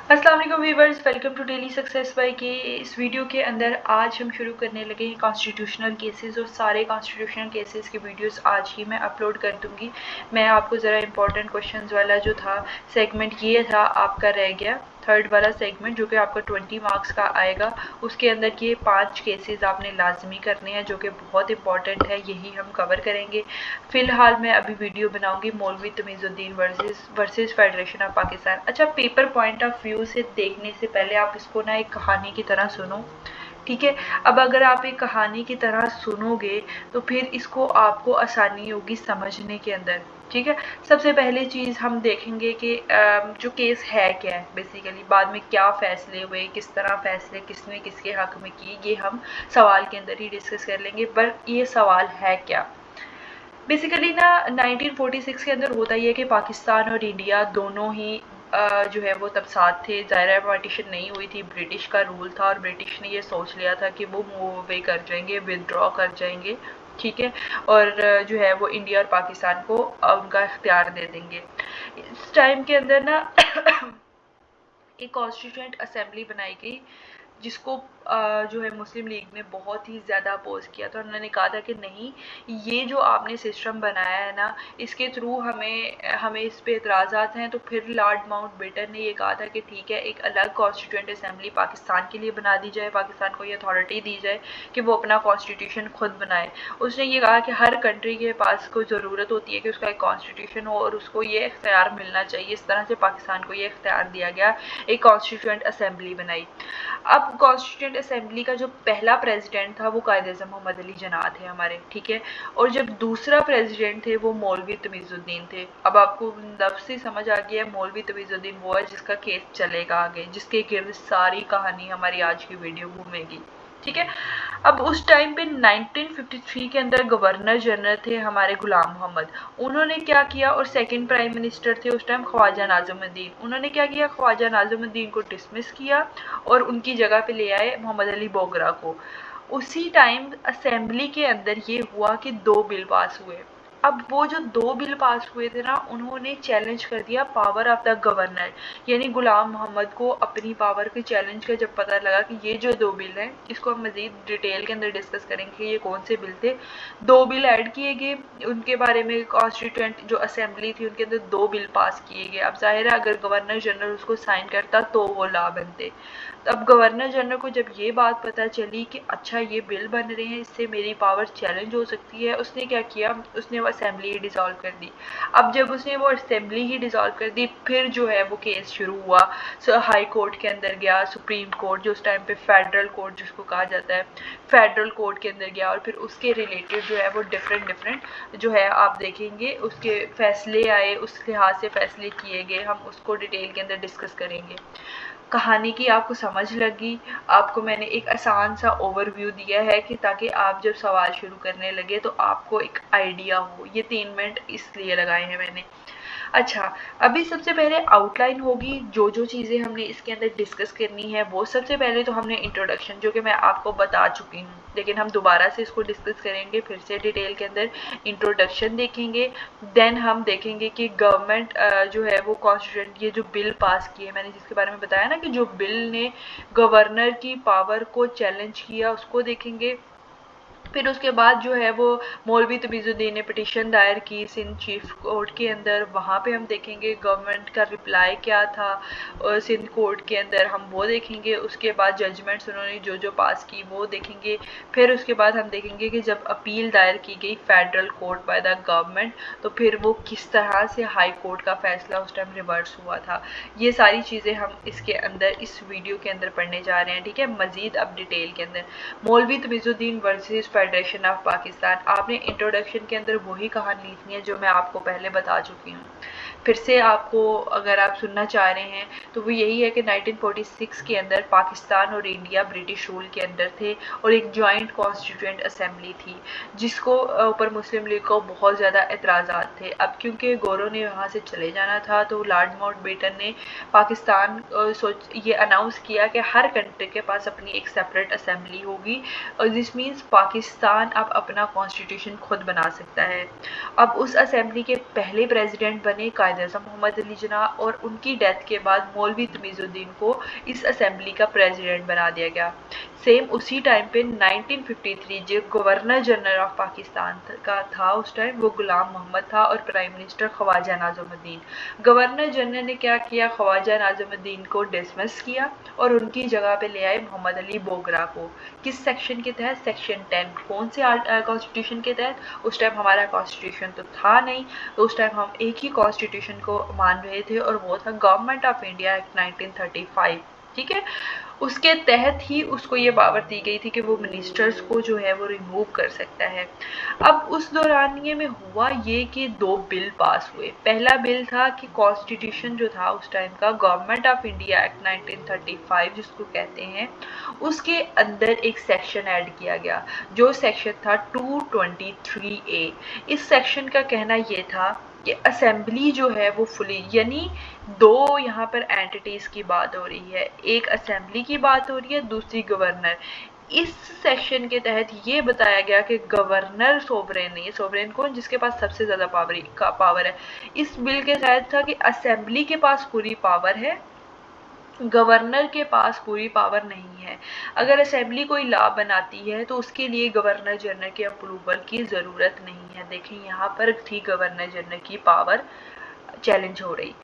अस्सलाम वालेकुम viewers, welcome to daily success by K. इस वीडियो के अंदर आज हम शुरू करने लगे हैं कॉन्स्टिट्यूशनल केसेस, और सारे कॉन्स्टिट्यूशनल केसेस की वीडियोस आज ही मैं अपलोड कर दूंगी। मैं आपको ज़रा इंपॉर्टेंट क्वेश्चंस वाला जो था सेगमेंट, ये था आपका रह गया थर्ड वाला सेगमेंट, जो कि आपका 20 मार्क्स का आएगा। उसके अंदर ये 5 केसेस आपने लाजमी करने हैं जो कि बहुत इंपॉर्टेंट है, यही हम कवर करेंगे। फिलहाल मैं अभी वीडियो बनाऊंगी मौलवी Tamizuddin versus federation of Pakistan. अच्छा, पेपर पॉइंट ऑफ व्यू से देखने से पहले आप इसको ना एक कहानी की तरह सुनो, ठीक है। अब अगर आप एक कहानी की तरह सुनोगे तो फिर इसको आपको आसानी होगी समझने के अंदर, ठीक है। सबसे पहली चीज़ हम देखेंगे कि जो केस है क्या है बेसिकली, बाद में क्या फ़ैसले हुए, किस तरह फ़ैसले किसने किसके हक़ में किए, ये हम सवाल के अंदर ही डिस्कस कर लेंगे। पर ये सवाल है क्या बेसिकली ना, 1946 के अंदर होता ही है कि पाकिस्तान और इंडिया दोनों ही जो है वो तब साथ थे। ज़ाहिर पार्टीशन नहीं हुई थी, ब्रिटिश का रूल था और ब्रिटिश ने ये सोच लिया था कि वो मूव अवे कर जाएंगे, विदड्रॉ कर जाएंगे, ठीक है। और जो है वो इंडिया और पाकिस्तान को उनका इख्तियार दे देंगे। इस टाइम के अंदर ना एक कॉन्स्टिट्यूएंट असेंबली बनाई गई, जिसको जो है मुस्लिम लीग ने बहुत ही ज़्यादा अपोज किया था। उन्होंने कहा था कि नहीं, ये जो आपने सिस्टम बनाया है ना, इसके थ्रू हमें इस पे एतराज़ात हैं। तो फिर लॉर्ड माउंटबेटन ने ये कहा था कि ठीक है, एक अलग कॉन्स्टिट्यूएंट असेंबली पाकिस्तान के लिए बना दी जाए, पाकिस्तान को ये अथॉरिटी दी जाए कि वो अपना कॉन्स्टिट्यूशन खुद बनाए। उसने ये कहा कि हर कंट्री के पास को ज़रूरत होती है कि उसका एक कॉन्स्टिट्यूशन हो और उसको ये इख्तियार मिलना चाहिए। इस तरह से पाकिस्तान को ये इख्तियार दिया गया, एक कॉन्स्टिट्यूएंट असेंबली बनाई। अब कॉन्स्टिट्यूएंट असेंबली का जो पहला प्रेसिडेंट था वो कायद-ए-आज़म मोहम्मद अली जिन्ना थे हमारे, ठीक है। और जब दूसरा प्रेसिडेंट थे वो मौलवी तमीज़ुद्दीन थे। अब आपको लफ्ज़ से समझ आ गया है, मौलवी तमीज़ुद्दीन वो है जिसका केस चलेगा आगे, जिसके गिर्द सारी कहानी हमारी आज की वीडियो घूमेगी, ठीक है। अब उस टाइम पे 1953 के अंदर गवर्नर जनरल थे हमारे गुलाम मोहम्मद। उन्होंने क्या किया, और सेकंड प्राइम मिनिस्टर थे उस टाइम ख्वाजा नाज़िमुद्दीन। उन्होंने क्या किया, ख्वाजा नाज़िमुद्दीन को डिसमिस किया और उनकी जगह पे ले आए मोहम्मद अली बोगरा को। उसी टाइम असेंबली के अंदर ये हुआ कि 2 बिल पास हुए। अब वो जो 2 बिल पास हुए थे ना, उन्होंने चैलेंज कर दिया पावर ऑफ द गवर्नर, यानी गुलाम मोहम्मद को अपनी पावर के चैलेंज का जब पता लगा कि ये जो 2 बिल हैं, इसको हम मज़ीद डिटेल के अंदर डिस्कस करेंगे ये कौन से बिल थे। 2 बिल ऐड किए गए उनके बारे में, कॉन्स्टिट्यूएंट जो असेंबली थी उनके अंदर 2 बिल पास किए गए। अब ज़ाहिर है अगर गवर्नर जनरल उसको साइन करता तो वो लॉ बनते। अब गवर्नर जनरल को जब ये बात पता चली कि अच्छा ये बिल बन रहे हैं, इससे मेरी पावर चैलेंज हो सकती है, उसने क्या किया, उसने वो असेंबली ही डिसॉल्व कर दी। अब जब उसने वो असेंबली ही डिसॉल्व कर दी, फिर जो है वो केस शुरू हुआ। हाई कोर्ट के अंदर गया, सुप्रीम कोर्ट जो उस टाइम पे फेडरल कोर्ट जिसको कहा जाता है, फेडरल कोर्ट के अंदर गया, और फिर उसके रिलेटेड जो है वो डिफरेंट जो है आप देखेंगे उसके फैसले आए, उस लिहाज से फैसले किए गए, हम उसको डिटेल के अंदर डिस्कस करेंगे। कहानी की आपको समझ लगी, आपको मैंने एक आसान सा ओवरव्यू दिया है कि ताकि आप जब सवाल शुरू करने लगे तो आपको एक आइडिया हो। ये 3 मिनट इसलिए लगाए हैं मैंने। अच्छा, अभी सबसे पहले आउटलाइन होगी, जो जो चीज़ें हमने इसके अंदर डिस्कस करनी है वो। सबसे पहले तो हमने इंट्रोडक्शन, जो कि मैं आपको बता चुकी हूँ, लेकिन हम दोबारा से इसको डिस्कस करेंगे फिर से डिटेल के अंदर। इंट्रोडक्शन देखेंगे, देन हम देखेंगे कि गवर्नमेंट जो है वो कॉन्स्टिट्यूएंट ये जो बिल पास किए मैंने जिसके बारे में बताया ना, कि जो बिल ने गवर्नर की पावर को चैलेंज किया, उसको देखेंगे। फिर उसके बाद जो है वो मौलवी तमीज़ुद्दीन ने पिटीशन दायर की सिंध चीफ कोर्ट के अंदर, वहाँ पे हम देखेंगे गवर्नमेंट का रिप्लाई क्या था, और सिंध कोर्ट के अंदर हम वो देखेंगे। उसके बाद जजमेंट्स उन्होंने जो जो पास की वो देखेंगे। फिर उसके बाद हम देखेंगे कि जब अपील दायर की गई federal court by the government, तो फिर वो किस तरह से हाई कोर्ट का फैसला उस टाइम रिवर्स हुआ था। ये सारी चीज़ें हम इसके अंदर इस वीडियो के अंदर पढ़ने जा रहे हैं, ठीक है। मज़ीद अब डिटेल के अंदर मौलवी Tamizuddin versus federation of Pakistan, आपने इंट्रोडक्शन के अंदर वही कहानी लिखनी है जो मैं आपको पहले बता चुकी हूँ। फिर से आपको अगर आप सुनना चाह रहे हैं तो वो यही है कि 1946 के अंदर पाकिस्तान और इंडिया ब्रिटिश रूल के अंदर थे, और एक जॉइंट कॉन्स्टिट्यूएंट असेंबली थी जिसको ऊपर मुस्लिम लीग को बहुत ज़्यादा एतराज़ात थे। अब क्योंकि गोरों ने वहाँ से चले जाना था, तो लॉर्ड माउंटबेटन ने पाकिस्तान ये अनाउंस किया कि हर कंट्री के पास अपनी एक सेपरेट असेंबली होगी, और दिस मीन्स पाकिस्तान अब अपना कॉन्स्टिट्यूशन खुद बना सकता है। अब उस असेंबली के पहले प्रेसिडेंट बने कायद-ए-आज़म मोहम्मद अली जिन्नाह और उनकी डेथ के बाद मौलवी तमीज़ुद्दीन को इस असेंबली का प्रेसिडेंट बना दिया गया। सेम उसी टाइम पे 1953 जो गवर्नर जनरल ऑफ पाकिस्तान का था उस टाइम, वो गुलाम मोहम्मद था और prime minister Khawaja Nazimuddin. Governor general ने क्या किया, ख्वाजा नाज़िमुद्दीन को डिसमिस किया और उनकी जगह पे ले आए मोहम्मद अली बोगरा को। किस सेक्शन के तहत? सेक्शन 10। कौन से कॉन्स्टिट्यूशन के तहत? उस टाइम हमारा कॉन्स्टिट्यूशन तो था नहीं, तो उस टाइम हम एक ही कॉन्स्टिट्यूशन को मान रहे थे और वो था गवर्नमेंट ऑफ इंडिया एक्ट 1935। ठीक है, उसके तहत ही उसको ये पावर दी गई थी कि वो मिनिस्टर्स को जो है वो रिमूव कर सकता है। अब उस दौरानिए में हुआ ये कि 2 बिल पास हुए। पहला बिल था कि कॉन्स्टिट्यूशन जो था उस टाइम का, गवर्नमेंट ऑफ इंडिया एक्ट 1935 जिसको कहते हैं, उसके अंदर एक सेक्शन ऐड किया गया जो सेक्शन था 223A। इस सेक्शन का कहना ये था कि असेंबली जो है वो फुली, यानी 2 यहाँ पर एंटिटीज़ की बात हो रही है, एक असेंबली की बात हो रही है, दूसरी गवर्नर। इस सेक्शन के तहत ये बताया गया कि गवर्नर सोवरेन नहीं है। सोवरेन कौन? जिसके पास सबसे ज़्यादा पावर है। इस बिल के तहत था कि असेंबली के पास पूरी पावर है, गवर्नर के पास पूरी पावर नहीं है। अगर असेंबली कोई लॉ बनाती है तो उसके लिए गवर्नर जनरल के अप्रूवल की ज़रूरत नहीं है। देखें यहाँ पर थी गवर्नर जनरल की पावर चैलेंज हो रही।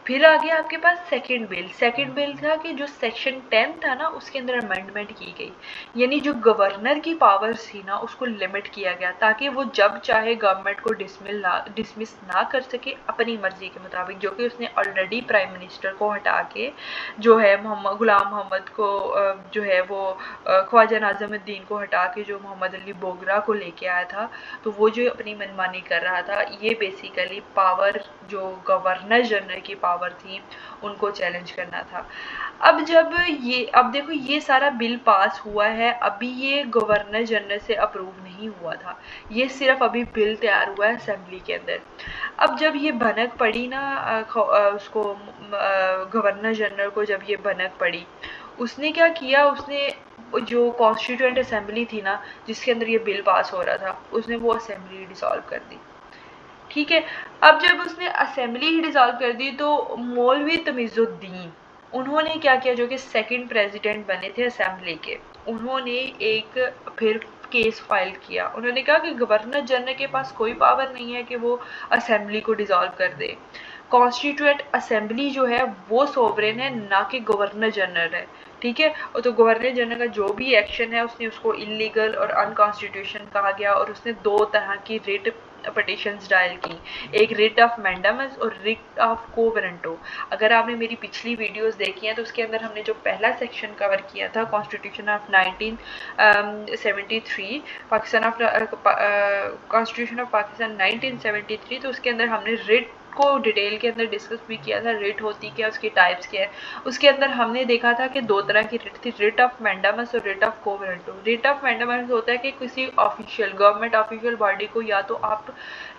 फिर आ गया आपके पास सेकंड बिल। सेकंड बिल था कि जो सेक्शन 10 था ना, उसके अंदर अमेंडमेंट की गई, यानी जो गवर्नर की पावर्स थी ना उसको लिमिट किया गया ताकि वो जब चाहे गवर्नमेंट को डिसमिस ना कर सके अपनी मर्जी के मुताबिक, जो कि उसने ऑलरेडी प्राइम मिनिस्टर को हटा के जो है गुलाम मोहम्मद को जो है वो ख्वाजा नाज़िमुद्दीन को हटा के जो मोहम्मद अली बोगरा को लेके आया था, तो वो जो अपनी मनमानी कर रहा था, ये बेसिकली पावर जो गवर्नर जनरल की पावर थी उनको चैलेंज करना था। अब देखो ये सारा बिल पास हुआ है, अभी ये गवर्नर जनरल से अप्रूव नहीं हुआ था, ये सिर्फ अभी बिल तैयार हुआ है असेंबली के अंदर। अब जब ये भनक पड़ी ना उसको गवर्नर जनरल को, जब ये भनक पड़ी, उसने क्या किया, उसने जो कॉन्स्टिट्यूएंट असेंबली थी ना जिसके अंदर ये बिल पास हो रहा था, उसने वो असेंबली डिसॉल्व कर दी। ठीक है, अब जब उसने असेंबली ही डिसॉल्व कर दी तो मौलवी तमीज़ुद्दीन, उन्होंने क्या किया, जो कि सेकंड प्रेसिडेंट बने थे असेंबली के, उन्होंने एक फिर केस फाइल किया। उन्होंने कहा कि गवर्नर जनरल के पास कोई पावर नहीं है कि वो असेंबली को डिसॉल्व कर दे। कॉन्स्टिट्यूएंट असेंबली जो है वो सोवरेन है, ना कि गवर्नर जनरल है। ठीक है, और तो गवर्नर जनरल का जो भी एक्शन है उसने उसको इलीगल और अनकॉन्स्टिट्यूशन कहा गया और उसने 2 तरह की रिट पटिशंस डायल की, एक रिट ऑफ मैंडामस और रिट ऑफ कोवेरेंटो। अगर आपने मेरी पिछली वीडियोस देखी हैं तो उसके अंदर हमने जो पहला सेक्शन कवर किया था constitution of 1973, Pakistan of constitution of Pakistan 1973, तो उसके अंदर हमने रिट को डिटेल के अंदर डिस्कस भी किया था। रिट होती क्या, उसकी टाइप्स क्या है। उसके अंदर हमने देखा था कि 2 तरह की रिट थी, रिट ऑफ मैंडामस और writ of quo warranto. Writ of mandamus होता है कि किसी ऑफिशियल गवर्नमेंट ऑफिशियल बॉडी को या तो आप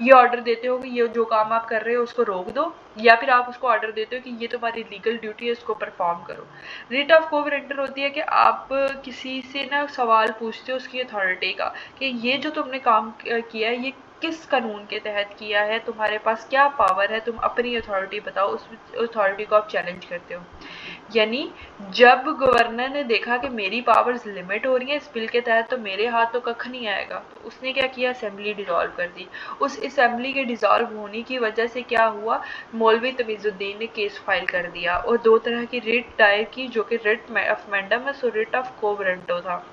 ये ऑर्डर देते हो कि ये जो काम आप कर रहे हो उसको रोक दो, या फिर आप उसको ऑर्डर देते हो कि ये तुम्हारी लीगल ड्यूटी है, उसको परफॉर्म करो। रिट ऑफ कोवेरेंटर होती है कि आप किसी से ना सवाल पूछते हो उसकी अथॉरिटी का कि ये जो तुमने काम किया है ये किस कानून के तहत किया है, तुम्हारे पास क्या पावर है, तुम अपनी अथॉरिटी बताओ, उस अथॉरिटी को आप चैलेंज करते हो। यानी जब गवर्नर ने देखा कि मेरी पावर्स लिमिट हो रही हैं इस बिल के तहत, तो मेरे हाथ तो कख नहीं आएगा, तो उसने क्या किया, असेंबली डिसॉल्व कर दी। उस असेंबली के डिसॉल्व होने की वजह से क्या हुआ, मौलवी तमीज़ुद्दीन ने केस फाइल कर दिया और 2 तरह की रिट दायर की, जो कि रिट ऑफ मैंडामस और रिट ऑफ कोवेरेंटो था।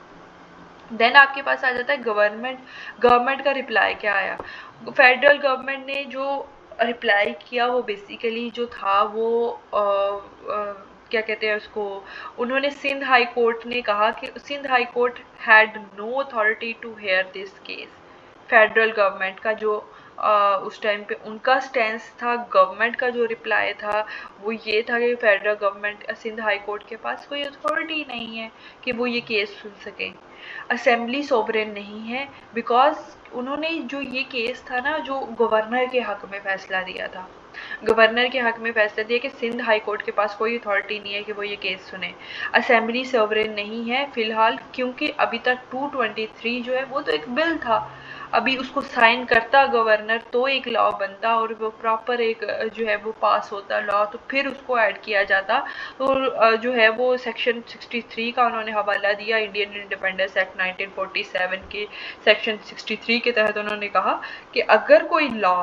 देन आपके पास आ जाता है गवर्नमेंट का रिप्लाई क्या आया। फेडरल गवर्नमेंट ने जो रिप्लाई किया वो बेसिकली जो था वो क्या कहते हैं उसको, उन्होंने सिंध हाई कोर्ट ने कहा कि Sindh high court had no authority to hear this case. Federal government का जो उस टाइम पे उनका स्टैंस था, गवर्नमेंट का जो रिप्लाई था वो ये था कि federal government Sindh high court के पास कोई अथॉरिटी नहीं है कि वो ये केस सुन सकें। असेंबली सोवरेन नहीं है, बिकॉज उन्होंने जो ये केस था ना जो गवर्नर के हक में फैसला दिया था, गवर्नर के हक में फैसला दिया कि सिंध हाई कोर्ट के पास कोई अथॉरिटी नहीं है कि वो ये केस सुने। असेंबली सॉवरेन नहीं है फिलहाल, क्योंकि अभी तक 223 जो है वो तो एक बिल था, अभी उसको साइन करता गवर्नर तो एक लॉ बनता और वो प्रॉपर एक जो है वो पास होता लॉ, तो फिर उसको ऐड किया जाता। तो जो है वो सेक्शन 63 का उन्होंने हवाला दिया, इंडियन इंडिपेंडेंस एक्ट 1947 के सेक्शन 63 के तहत उन्होंने कहा कि अगर कोई लॉ,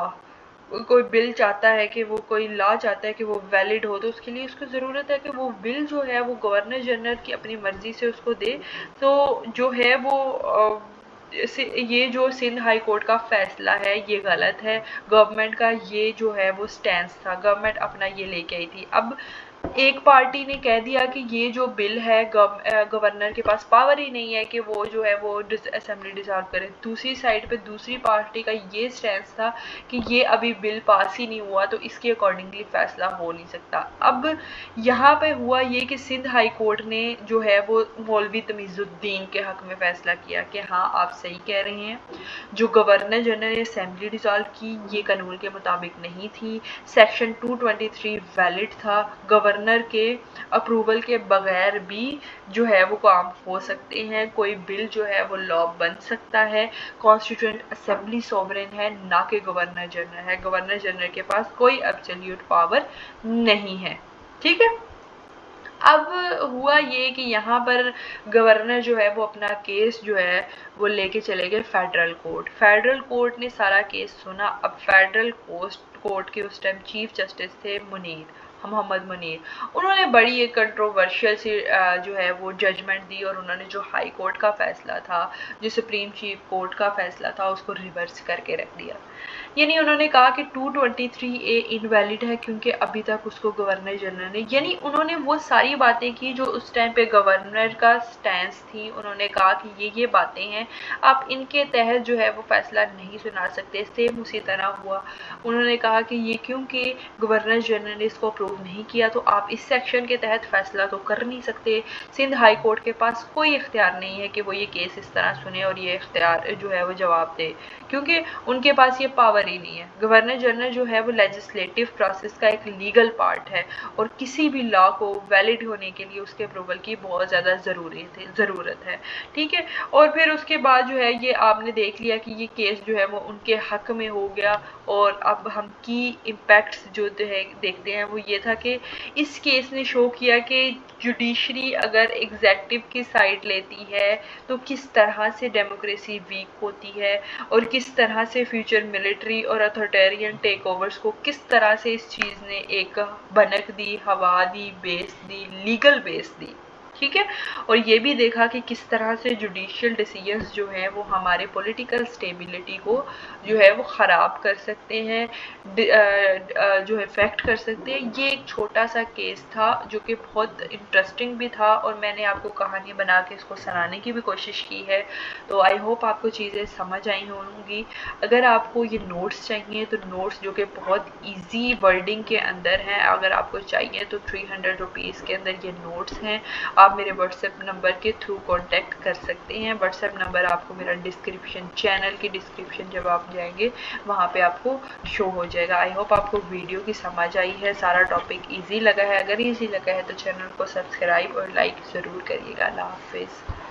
कोई बिल चाहता है कि वो कोई लॉ चाहता है कि वो वैलिड हो, तो उसके लिए उसको ज़रूरत है कि वो बिल जो है वो गवर्नर जनरल की अपनी मर्जी से उसको दे। तो जो है वो ये जो सिंध हाई कोर्ट का फैसला है ये गलत है। गवर्नमेंट का ये जो है वो स्टैंड था, गवर्नमेंट अपना ये लेके आई थी। अब एक पार्टी ने कह दिया कि ये जो बिल है गवर्नर के पास पावर ही नहीं है कि वो जो है वो असेंबली डिसॉल्व करे। दूसरी साइड पे दूसरी पार्टी का ये स्टैंड था कि ये अभी बिल पास ही नहीं हुआ, तो इसके अकॉर्डिंगली फैसला हो नहीं सकता। अब यहाँ पे हुआ ये कि सिंध हाई कोर्ट ने जो है वो मौलवी तमीज़ुद्दीन के हक में फैसला किया कि हाँ आप सही कह रहे हैं, जो गवर्नर जनरल ने असेंबली डिसॉल्व की ये कानून के मुताबिक नहीं थी। सेक्शन 223 वैलिड था, गवर्नर के अप्रूवल के बगैर भी जो है वो काम हो सकते हैं, कोई बिल जो है वो लॉ बन सकता है। कॉन्स्टिट्यूएंट असेंबली सॉवरेन है, ना कि गवर्नर जनरल है। गवर्नर जनरल के पास कोई एब्सोल्यूट पावर नहीं है। ठीक है, अब हुआ ये कि यहाँ पर गवर्नर जो है वो अपना केस जो है वो लेके चले गए फेडरल कोर्ट। फेडरल कोर्ट ने सारा केस सुना। अब फेडरल कोर्ट के उस टाइम चीफ जस्टिस थे मोहम्मद मुनीर। उन्होंने बड़ी एक कंट्रोवर्शियल सी जो है वो जजमेंट दी, और उन्होंने जो हाई कोर्ट का फैसला था, जो सुप्रीम चीफ कोर्ट का फैसला था, उसको रिवर्स करके रख दिया। यानी उन्होंने कहा कि 223A इनवैलिड है क्योंकि अभी तक उसको गवर्नर जनरल ने, यानी उन्होंने वो सारी बातें की जो उस टाइम पे गवर्नर का स्टैंस थी। उन्होंने कहा कि ये बातें हैं, आप इनके तहत जो है वो फैसला नहीं सुना सकते। सेम उसी तरह हुआ, उन्होंने कहा कि ये क्योंकि गवर्नर जनरल ने इसको अप्रूव नहीं किया तो आप इस सेक्शन के तहत फैसला तो कर नहीं सकते। सिंध हाई कोर्ट के पास कोई इख्तियार नहीं है कि वो ये केस इस तरह सुने और ये इख्तियार जो है वो जवाब दे, क्योंकि उनके पास ये पावर ही नहीं है। गवर्नर जनरल जो है वो लेजिस्लेटिव प्रोसेस का एक लीगल पार्ट है, और किसी भी लॉ को वैलिड होने के लिए उसके अप्रूवल की बहुत ज़्यादा ज़रूरत है। ठीक है, और फिर उसके बाद जो है ये आपने देख लिया कि ये केस जो है वो उनके हक में हो गया। और अब हम की इम्पैक्ट्स जो है देखते हैं वो ये था कि इस केस ने शो किया कि जुडिशरी अगर एग्जेक्टिव की साइड लेती है तो किस तरह से डेमोक्रेसी वीक होती है, और किस तरह से फ्यूचर मिलिट्री और अथॉरिटेरियन टेक ओवर्स को किस तरह से इस चीज़ ने एक भनक दी, हवा दी, बेस दी, लीगल बेस दी। ठीक है, और ये भी देखा कि किस तरह से जुडिशियल डिसीजंस जो हैं वो हमारे पॉलिटिकल स्टेबिलिटी को जो है वो ख़राब कर सकते हैं, जो इफेक्ट कर सकते हैं। ये एक छोटा सा केस था जो कि बहुत इंटरेस्टिंग भी था, और मैंने आपको कहानी बना के इसको सुनाने की भी कोशिश की है। तो आई होप आपको चीज़ें समझ आई होंगी। अगर आपको ये नोट्स चाहिए तो नोट्स जो कि बहुत ईजी वर्डिंग के अंदर हैं, अगर आपको चाहिए तो 300 रुपीज़ के अंदर ये नोट्स हैं। आप मेरे व्हाट्सएप नंबर के थ्रू कांटेक्ट कर सकते हैं। व्हाट्सएप नंबर आपको मेरा डिस्क्रिप्शन, चैनल की डिस्क्रिप्शन जब आप जाएंगे वहाँ पे आपको शो हो जाएगा। आई होप आपको वीडियो की समझ आई है, सारा टॉपिक इजी लगा है। अगर इजी लगा है तो चैनल को सब्सक्राइब और लाइक ज़रूर करिएगा। अल्लाह हाफिज़।